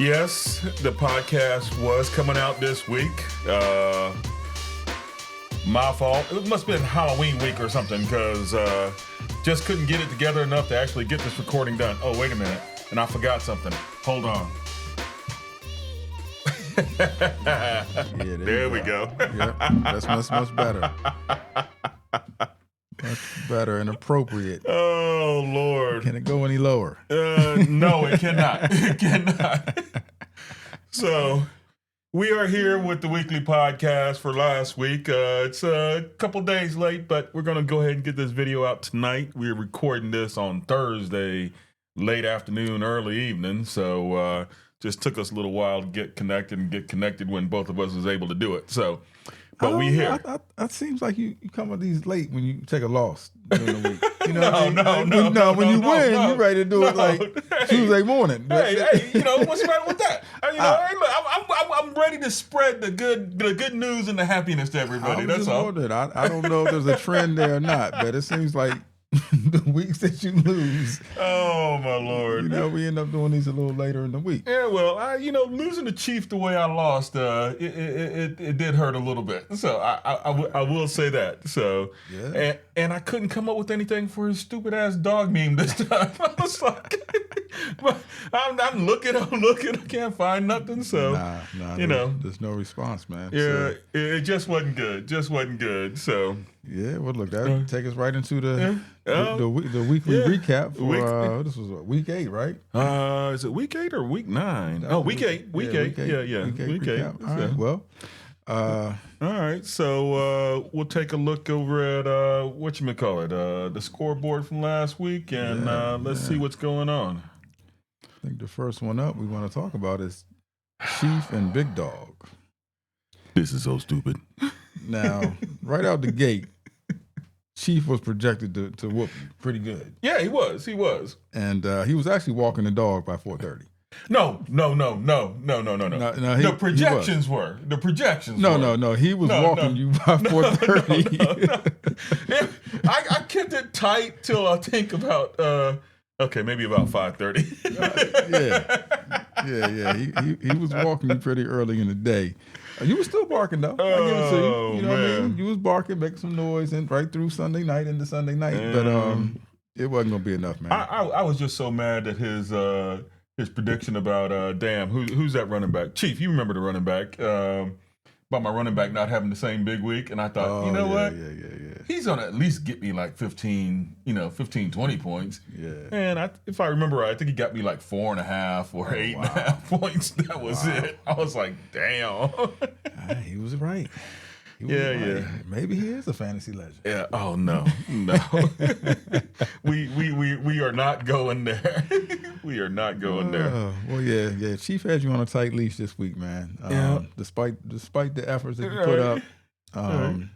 Yes, the podcast was coming out this week. My fault. It must have been Halloween week or something because just couldn't get it together enough to actually get this recording done. Oh, wait a minute. And I forgot something. Hold on. There we go. Yep, that's much better. Much better and appropriate. Oh, Lord. Can it go any lower? No, it cannot. It cannot. So, we are here with the weekly podcast for last week. It's a couple days late, but we're going to go ahead and get this video out tonight. We're recording this on Thursday, late afternoon, early evening. So, just took us a little while to get connected when both of us was able to do it. So, but we here. It seems like you come with these late when you take a loss during the week. You know No, when you win, you're ready to do it like Tuesday morning. Hey, what's the matter with that? I'm ready to spread the good news and the happiness to everybody. That's all. I don't know if there's a trend there or not, but it seems like the weeks that you lose. Oh my Lord! We end up doing these a little later in the week. Yeah, well, losing the Chief the way I lost, it did hurt a little bit. So I will say that. So yeah. And I couldn't come up with anything for his stupid ass dog meme this time. I was like, I'm looking, I can't find nothing. So there's no response, man. Yeah, so, it just wasn't good. So yeah, well, look, that take us right into the weekly recap for this was week 8, right? Is it week 8 or week 9? Oh, week 8. Week 8. Yeah. Week 8. All right. Well, all right. So we'll take a look over at the scoreboard from last week, and let's see what's going on. I think the first one up we want to talk about is Chief and Big Dog. This is so stupid. Now, right out the gate, Chief was projected to whoop you pretty good. Yeah, he was. And he was actually walking the dog by 4:30. No. The projections were. No. He was walking you by 4:30. No. I kept it tight till I think about maybe about 5:30. Yeah. He was walking you pretty early in the day. You were still barking though. I give it to you. You know what I mean? You was barking, making some noise, and right through Sunday night into Sunday night. But it wasn't gonna be enough, man. I was just so mad at his prediction about who's that running back? Chief, you remember the running back? About my running back not having the same big week, and I thought, what? Yeah. He's gonna at least get me like 15, 20 points. Yeah. And if I remember right, I think he got me like 4.5 or 8.5 points. That was it. I was like, damn. He was right. Yeah. Maybe he is a fantasy legend. Yeah. Oh no. We are not going there. We are not going there. Well, yeah. Chief had you on a tight leash this week, man. Despite the efforts that you put up,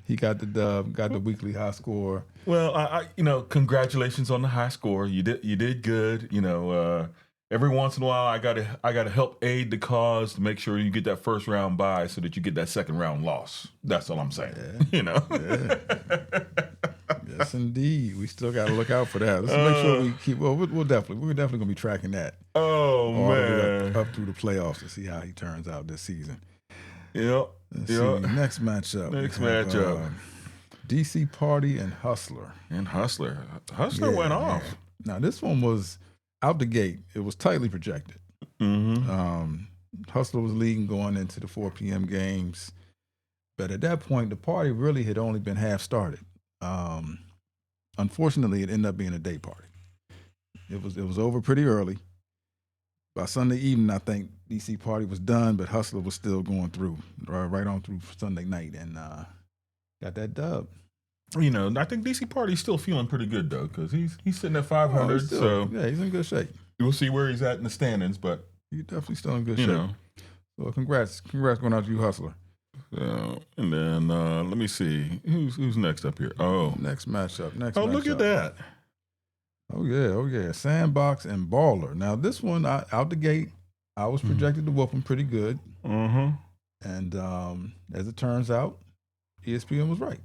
he got the dub, got the weekly high score. Well, I congratulations on the high score. You did good. Every once in a while, I gotta help aid the cause to make sure you get that first round bye so that you get that second round loss. That's all I'm saying. Yeah. Yes, indeed. We still got to look out for that. Let's make sure we keep. Well, we're definitely gonna be tracking that. Oh man, up through the playoffs to see how he turns out this season. Yep. Let's see. Next matchup. DC Party and Hustler. Hustler went off. Now this one was out the gate. It was tightly projected. Mm-hmm. Hustler was leading going into the 4 p.m. games, but at that point, the party really had only been half started. Unfortunately, it ended up being a day party. It was over pretty early. By Sunday evening, I think DC Party was done, but Hustler was still going through, right on through Sunday night, and got that dub. I think DC Party's still feeling pretty good though, because he's sitting at 500. He's in good shape. We'll see where he's at in the standings, but he's definitely still in good shape. So congrats going out to you, Hustler. And then let me see who's next up here. Oh, next matchup. Look at that. Oh yeah. Sandbox and Baller. Now this one, out the gate, I was projected to whoop him pretty good. Mm-hmm. And as it turns out, ESPN was right.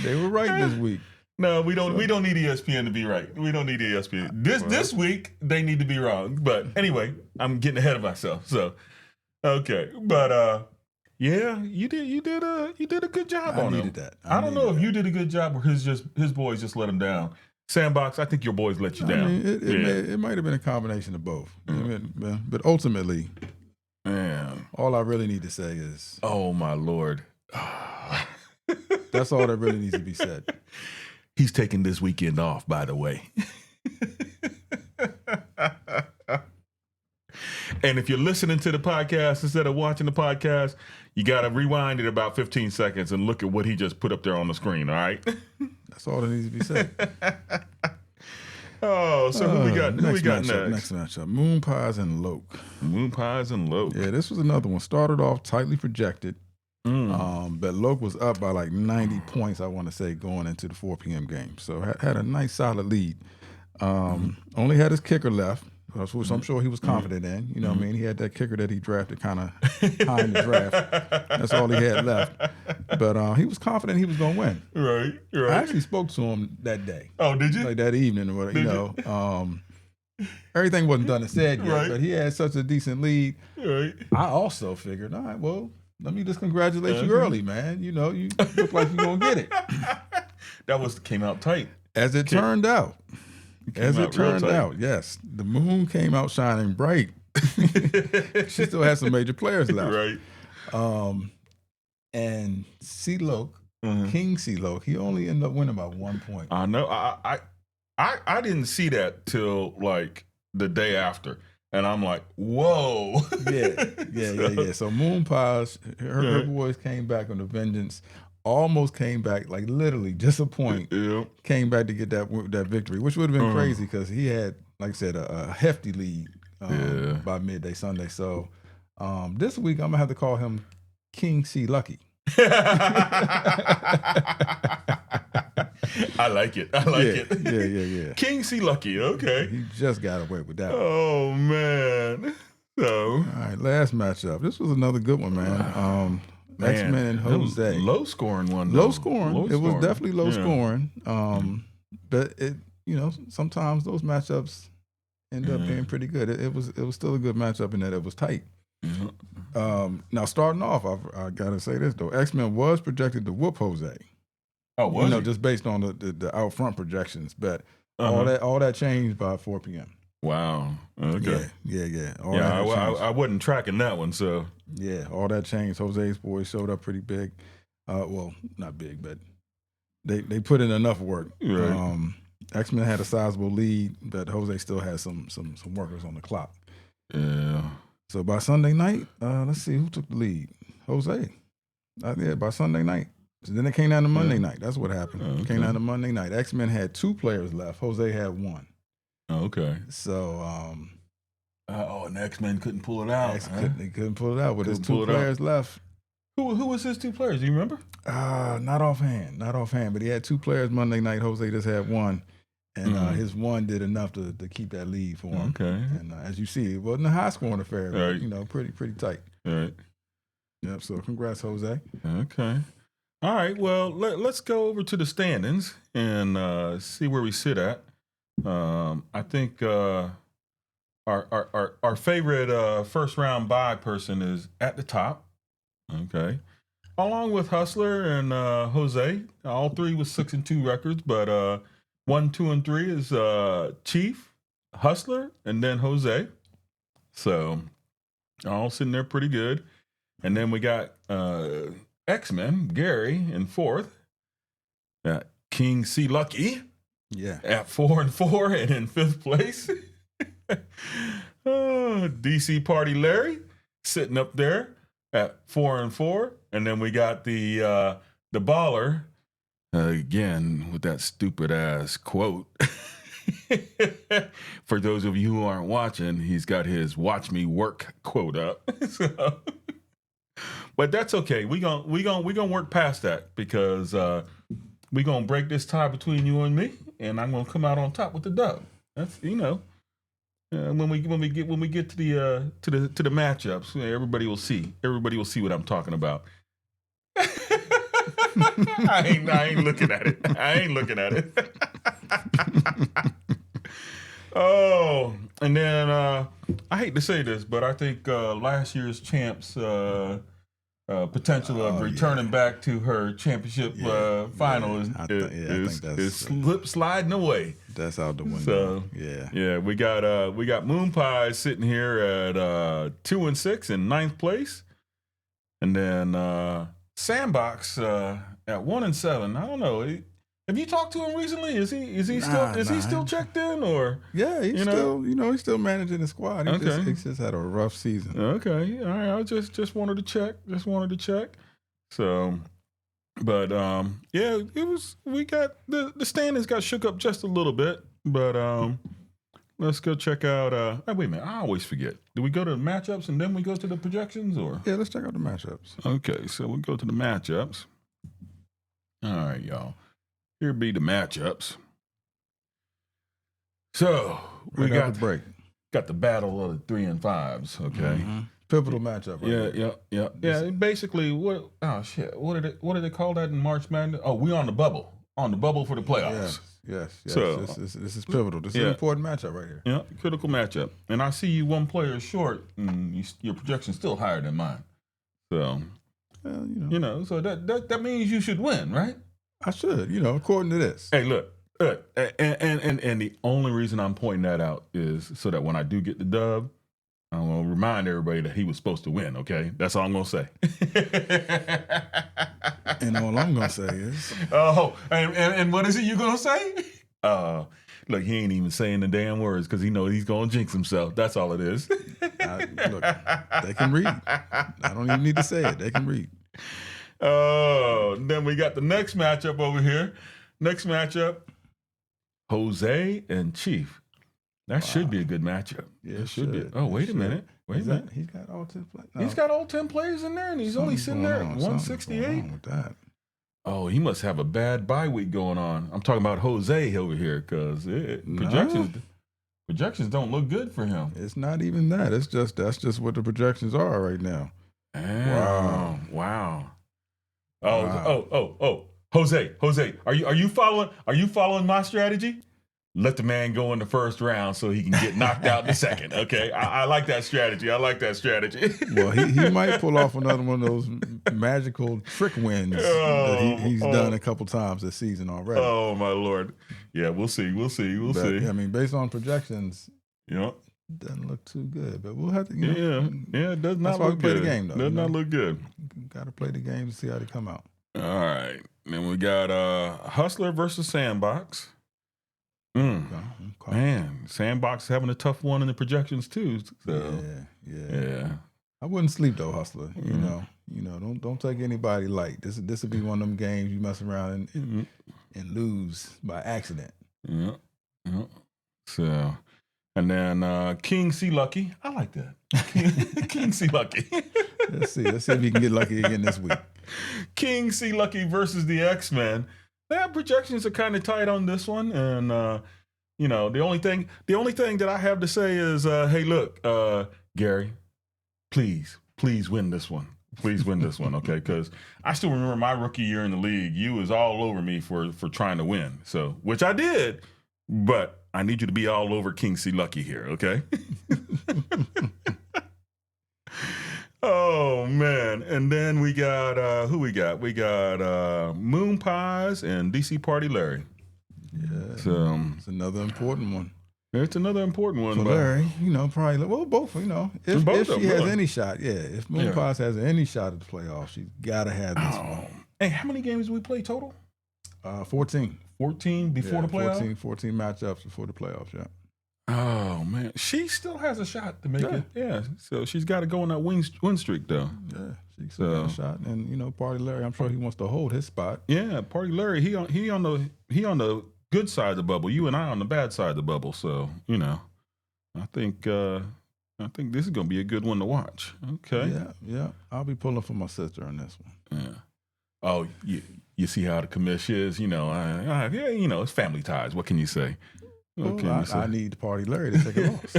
They were right this week. No, we don't. We don't need ESPN to be right. We don't need ESPN. This week they need to be wrong. But anyway, I'm getting ahead of myself. So okay, but yeah, you did a good job on him. I needed that. I don't know if you did a good job or his boys just let him down. Sandbox, I think your boys let you down. I mean, it might have been a combination of both. But ultimately, man, all I really need to say is, oh my Lord. That's all that really needs to be said. He's taking this weekend off, by the way. And if you're listening to the podcast instead of watching the podcast, you got to rewind it about 15 seconds and look at what he just put up there on the screen, all right? That's all that needs to be said. Oh, so who we got next? Next matchup, Moon Pies and Loke. Moon Pies and Loke. Yeah, this was another one. Started off tightly projected. But Loke was up by like 90 points, I want to say, going into the 4 p.m. game. So had a nice solid lead. Only had his kicker left, which I'm sure he was confident in. You know what I mean? He had that kicker that he drafted kind of high in the draft. That's all he had left. But he was confident he was going to win. Right. I actually spoke to him that day. Oh, did you? Like that evening or whatever, you know. Everything wasn't done and said yet, but he had such a decent lead. Right. I also figured, all right, well, let me just congratulate you early, man. You know, you look like you're going to get it. That came out tight. As it turned out. Yes. The moon came out shining bright. She still has some major players left. Right. And C-Loke, King C-Loke, he only ended up winning by 1 point. I know. I didn't see that till like the day after. And I'm like, whoa. Yeah. So Moon Pies, her boys came back on the vengeance, almost came back, like literally just a point, came back to get that victory, which would have been crazy because he had, like I said, a hefty lead by midday Sunday. So this week I'm going to have to call him King C. Lucky. I like it. it. Yeah. King C. Lucky. Okay. He just got away with that. Oh, man. So. All right, last matchup. This was another good one, man. X-Men and Jose. Low scoring one. Though. Low scoring. It was definitely low scoring. But it, sometimes those matchups end up being pretty good. It was still a good matchup in that it was tight. Now starting off, I gotta say this though. X-Men was projected to whoop Jose. Oh, was he? Just based on the out front projections, but all that changed by 4 p.m. Wow. Okay. Yeah. I wasn't tracking that one, so yeah, all that changed. Jose's boys showed up pretty big. Well, not big, but they put in enough work. Right. X-Men had a sizable lead, but Jose still had some workers on the clock. Yeah. So by Sunday night, let's see who took the lead. Jose. By Sunday night. So then it came down to Monday night. That's what happened. It came down to Monday night. X-Men had 2 players left. Jose had 1. Okay. So, and X-Men couldn't pull it out. They couldn't pull it out with his 2 players left. Who was his 2 players? Do you remember? Not offhand. But he had 2 players Monday night. Jose just had 1. And his 1 did enough to keep that lead for him. Okay. And as you see, it wasn't a high-scoring affair, but, pretty tight. All right. Yep, so congrats, Jose. Okay. All right, well, let's go over to the standings and see where we sit at. I think our favorite first-round bye person is at the top, okay, along with Hustler and Jose. All 3 with 6-2 records, but 1, 2, and 3 is Chief, Hustler, and then Jose. So all sitting there pretty good. And then we got X-Men, Gary in 4th. King C. Lucky at 4-4 and in 5th place. DC Party Larry sitting up there at 4-4. And then we got the baller again with that stupid ass quote. For those of you who aren't watching, he's got his "Watch Me Work" quote up. But that's okay. We gonna work past that because we gonna break this tie between you and me, and I'm gonna come out on top with the dub. That's when we get to the matchups, everybody will see what I'm talking about. I ain't looking at it. I ain't looking at it. Oh, and then I hate to say this, but I think last year's champs potential of returning back to her championship final is sliding away. That's out the window. So yeah, we got Moon Pies sitting here at 2-6 in 9th place, and then Sandbox at 1-7. I don't know. Have you talked to him recently? Is he still checked in, or he's still managing the squad. He just had a rough season. Okay, all right. I just wanted to check. So, but it was. We got the standings got shook up just a little bit, but let's go check out. Wait a minute, I always forget. Do we go to the matchups and then we go to the projections, or? Yeah, let's check out the matchups. Okay, so we'll go to the matchups. All right, y'all. Here be the matchups. So we got the battle of the 3 and 5s. Okay, pivotal matchup. Right yeah. Basically, what did they call that in March Madness? Oh, we on the bubble for the playoffs. Yes. So this is pivotal. This is an important matchup right here. Yeah, critical matchup. And I see you one player short, and your projection's still higher than mine. So, so that means you should win, right? I should, according to this. Hey, look, and the only reason I'm pointing that out is so that when I do get the dub, I'm going to remind everybody that he was supposed to win, okay? That's all I'm going to say. And all I'm going to say is... Oh, and what is it you're going to say? Look, he ain't even saying the damn words because he knows he's going to jinx himself. That's all it is. Look, they can read. I don't even need to say it. They can read. Oh, then we got the next matchup over here. Next matchup, Jose and Chief. That should be a good matchup. Yeah, it should be. Oh, wait a minute. He's got all 10 players. No. He's got all 10 players in there, and he's only sitting there at 168. With that. Oh, he must have a bad bye week going on. I'm talking about Jose over here because projections don't look good for him. It's not even that. That's just what the projections are right now. Wow. Oh, Jose, are you following my strategy? Let the man go in the first round so he can get knocked out in the second. Okay, I like that strategy. Well, he might pull off another one of those magical trick wins that he's done a couple times this season already. Oh my Lord! Yeah, we'll see. I mean, based on projections, doesn't look too good. But we'll have to. It does not look good. That's why we play the game, though. Does not look good. Got to play the game to see how they come out. All right, then we got Hustler versus Sandbox. Okay. Man, Sandbox having a tough one in the projections too. So. Yeah. I wouldn't sleep though, Hustler. Don't take anybody light. This would be one of them games you mess around and lose by accident. Yeah. So, and then King C Lucky. I like that. King C Lucky. Let's see if he can get lucky again this week. King C Lucky versus the X-Men. Yeah, projections are kind of tight on this one, and the only thing that I have to say is, hey, look, Gary, please win this one. Please win this one, okay? Because I still remember my rookie year in the league. You was all over me for trying to win, so which I did, but I need you to be all over King C Lucky here, okay? Oh man! And then we got who we got? We got Moon Pies and DC Party Larry. Yeah, it's another important one. It's another important one for Larry. Probably both. If she has any shot, if Moon Pies has any shot at the playoffs, she's got to have this one. Hey, how many games did we play total? 14. 14 before the playoffs. 14 matchups before the playoffs. Yeah. Oh man, she still has a shot to make it. Yeah, so she's got to go on that win streak though. Yeah, she still has a shot, and Party Larry, I'm sure he wants to hold his spot. Yeah, Party Larry, he on the good side of the bubble. You and I on the bad side of the bubble. So I think this is gonna be a good one to watch. Okay. Yeah. I'll be pulling for my sister on this one. Yeah. Oh, you see how the commish is. It's family ties. What can you say? Okay, I need Party Larry to take a loss.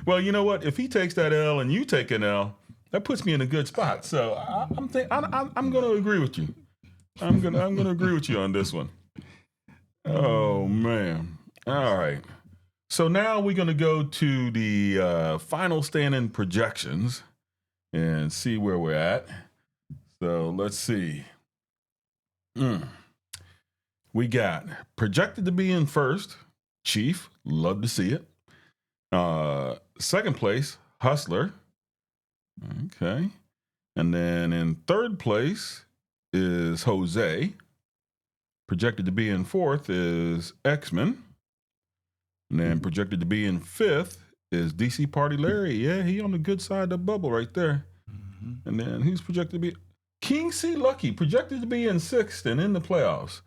Well, you know what? If he takes that L and you take an L, that puts me in a good spot. So I'm going to agree with you. I'm gonna agree with you on this one. Oh man! All right. So now we're gonna go to the final standing projections and see where we're at. So let's see. We got projected to be in first, Chief. Love to see it. Second place, Hustler. Okay. And then in third place is Jose. Projected to be in fourth is X-Men. And then projected to be in fifth is DC Party Larry. Yeah, he on the good side of the bubble right there. Mm-hmm. And then who's projected to be? King C Lucky, projected to be in sixth and in the playoffs.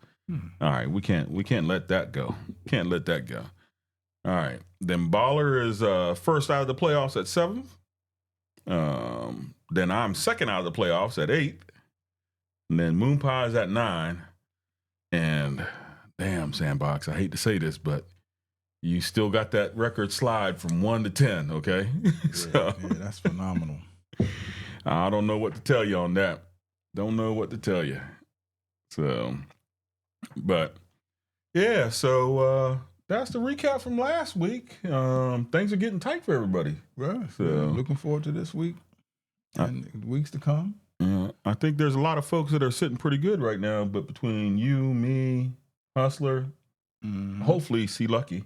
All right, we can't let that go. Can't let that go. All right. Then Baller is first out of the playoffs at seventh. Then I'm second out of the playoffs at eighth. And then Moon Pie is at 9. And damn, Sandbox, I hate to say this, but you still got that record slide from 1 to 10, okay? Yeah, that's phenomenal. I don't know what to tell you on that. Don't know what to tell you. So, but yeah, so that's the recap from last week. Things are getting tight for everybody. Right. So looking forward to this week and weeks to come. I think there's a lot of folks that are sitting pretty good right now, but between you, me, Hustler, hopefully C Lucky,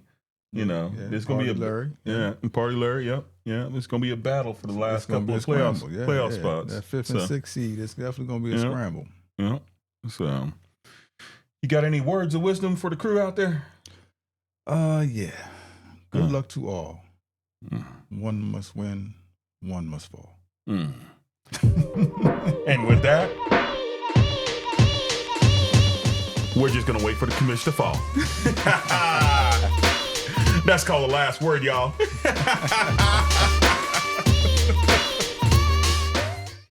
it's going to be Larry. And Party Larry, yep. Yeah, it's going to be a battle for the last couple of playoff spots. That 5th and 6th seed, it's definitely going to be a scramble. Yeah. So, you got any words of wisdom for the crew out there? Yeah. Good luck to all. One must win, one must fall. And with that, we're just going to wait for the commission to fall. That's called the last word, y'all.